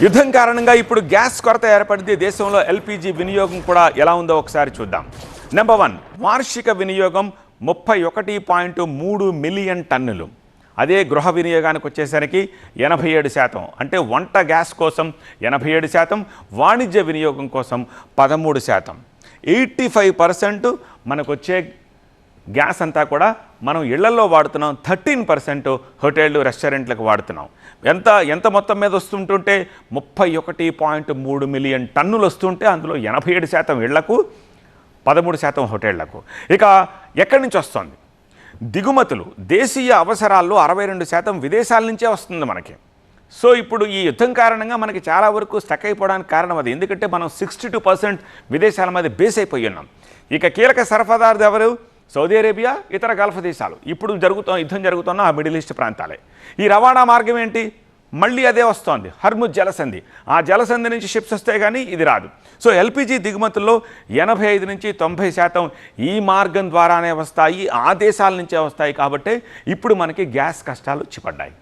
యుద్ధం కారణంగా ఇప్పుడు గ్యాస్ కొరత ఏర్పడింది. దేశంలో ఎల్పీజీ వినియోగం కూడా ఎలా ఉందో ఒకసారి చూద్దాం. నెంబర్ 1, వార్షిక వినియోగం 31.3 మిలియన్ టన్నులు. అదే గృహ వినియోగానికి వచ్చేసరికి 87%. అంటే వంట గ్యాస్ కోసం 87%, వాణిజ్య వినియోగం కోసం 13%. 85% మనకు వచ్చే గ్యాస్ అంతా కూడా మనం ఇళ్లల్లో వాడుతున్నాం. 13% హోటళ్ళు, రెస్టారెంట్లకు వాడుతున్నాం. ఎంత మొత్తం మీద వస్తుంటుంటే 31.3 మిలియన్ టన్నులు వస్తుంటే అందులో 87% ఇళ్లకు, 13% హోటళ్లకు. ఇక ఎక్కడి నుంచి వస్తుంది? దిగుమతులు. దేశీయ అవసరాల్లో 62% విదేశాల నుంచే వస్తుంది మనకి. సో ఇప్పుడు ఈ యుద్ధం కారణంగా మనకి చాలా వరకు స్టక్ అయిపోవడానికి కారణం అది. ఎందుకంటే మనం 62% విదేశాల మీద బేస్ అయిపోయి ఉన్నాం. ఇక కీలక సరఫరాదారు ఎవరు? సౌదీ అరేబియా, ఇతర గల్ఫ్ దేశాలు. ఇప్పుడు యుద్ధం జరుగుతున్న ఆ మిడిల్ ఈస్ట్ ప్రాంతాలే. ఈ రవాణా మార్గం ఏంటి? మళ్ళీ అదే వస్తోంది, హర్ముజ్ జలసంధి. ఆ జలసంధి నుంచి షిప్స్ వస్తే కానీ ఇది రాదు. సో ఎల్పిజి దిగుమతుల్లో 85 నుంచి 90% ఈ మార్గం ద్వారానే వస్తాయి, ఆ దేశాల నుంచే వస్తాయి. కాబట్టి ఇప్పుడు మనకి గ్యాస్ కష్టాలు చిపడ్డాయి.